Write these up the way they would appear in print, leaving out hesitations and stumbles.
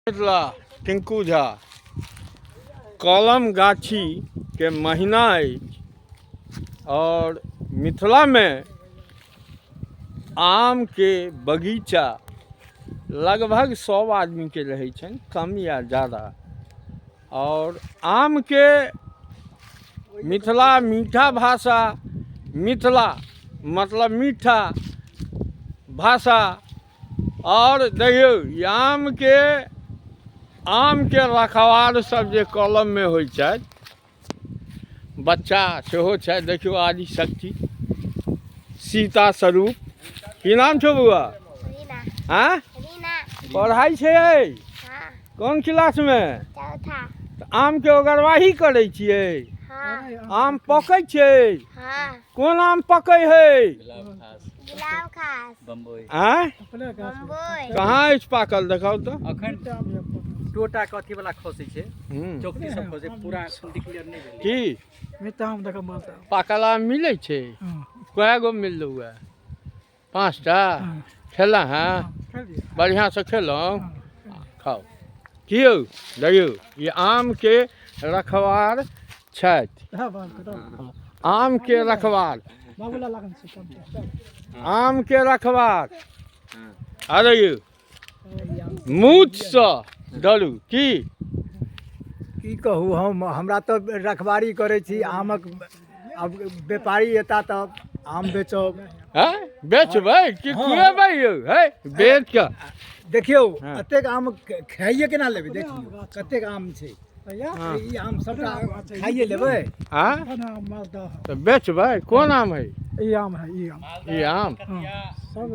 मिथिला टिंकू झा कलम गाछी के महीना अछि और मिथिला में आम के बगीचा लगभग 100 आदमी के रहे छन, कम या ज़्यादा। और आम के मिथिला मीठा भाषा, मिथिला मतलब मीठा भाषा। और देखियो आम के रखवार सब जे कलम में होइ छै, बच्चा सेहो छै। देखियो आदि शक्ति सीता स्वरूप की नाम छो बुआ? हाँ पढ़ाई छै? हाँ। कौन क्लास में? चौथा। आम के ओगरवाही करे छियै? हाँ। आम पकै छै? हाँ। कौन आम पकै है? गुलाब खास। बम्बई। हाँ बम्बई। कहाँ अछि पाकल देखाओ तो। अखन टोटा कथी वाला खोसे छे, चौकी सब खोसे, पूरा क्लियर नहीं भेलै की मिता हम देखा माता पाकल आम मिलै छै? कय गो मिललौ है? 5टा खेला हैं? बढ़िया से खेलौं? खाओ की यौ देखियौ ये आम के रखवार छथि। आम के रखवार, आम के रखवार। अरे यौ मूछ से डरू की कहू, हमरा तो रखवारी करे छी आमक। अब व्यापारी एता तब आम बेचब। हैं बेचबै कि खुएबै यौ? है बेच के देखियो अतेक आम खाइए केना लेबै? देखियो कतेक आम छै, ई आम सबटा खाइए लेबै। हाँ तो बेचबै? कौन आम है? ई आम है, ये आम सब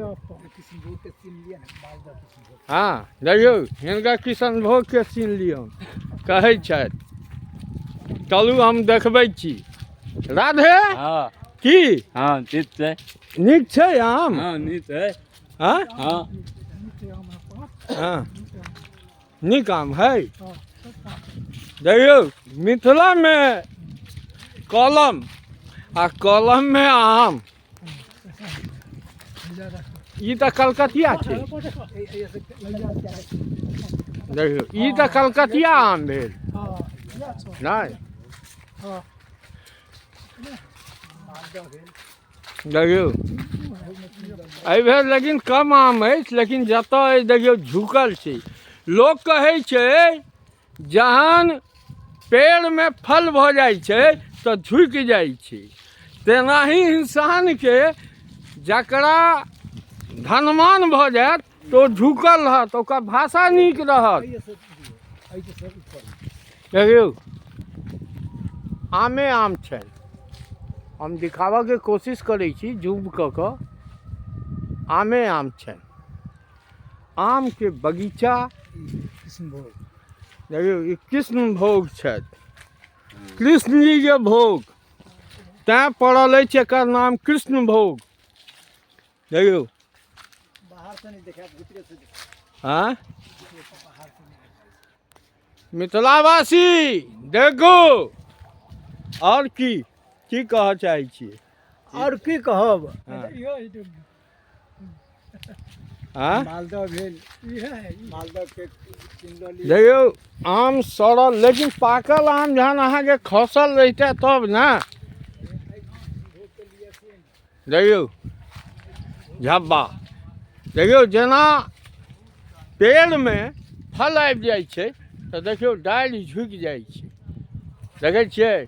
हाँ देखियो हिनका किशनभोग के सीन लियौ कहै छथि। चलू हम देखबै छी। राधे हाँ की हाँ ठीक छै। नीक छै आम? हाँ नीक छै। हाँ हाँ हाँ नीक आम है। देखियो मिथिला में कलम आ कलम में आम, ई तो कलकतिया छै। देखियो ई तो कलकतिया आम भेल नहीं? देखियो एहि भेल लेकिन कम आम अछि, लेकिन जतऽ देखियो झुकल छै। लोग कहै छै जहन पेड़ में फल भ जाइ छै तो झुकि जाइ छै, तेनाही इंसान के जकरा धनवान भ जायत तो झुकल रहत, ओकर भाषा नीक रहत। देखियो आमे आम छै, हम दिखावा के कोशिश करै छी जूम क के। आमे आम छै, आम के बगीचा। देखियो ई कृष्ण भोग छथि, कृष्ण जी के भोग तैं पड़ल अछि एकर नाम कृष्ण भोग। देखियो हाँ मिथिलावासी देखो और की कह चाहे छियै? और की कहब? हाँ मालदह भेल, मालदह के देखियो आम सड़ल, लेकिन पाकल आम जहन अहाँ के खसल रहिते तब ना। देखियो झब्बा, देखियो जेना पेड़ में फल आबि जाइ छै तो देखियो डालि झुकि जाइ छै। देखै छियै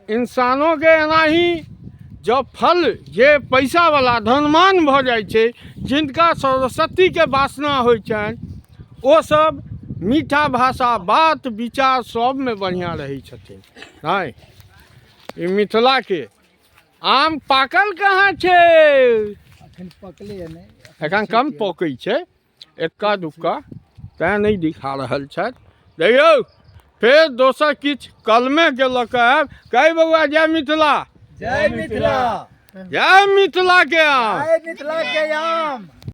इंसानों के एनाही जब फल जे पैसा वाला धनवान भ जाइ छै, जिनका सरस्वती के वासना होइ छनि, ओ सब मीठा भाषा, बात विचार सब में बढ़िया रहे छथिन। नहीं ई मिथिला के आम पाकल कहाँ छै? अखन पकले नहीं, एखन कम पकै छै, एक्का दुक्का तैं नहीं दिखा रहल छथि। देखियो फेर दोसर किछु कलमे के लऽ कऽ आयब। कही बउआ जय मिथिला। जय मिथिला, जय मिथिला के आम। जय मिथिला के आम।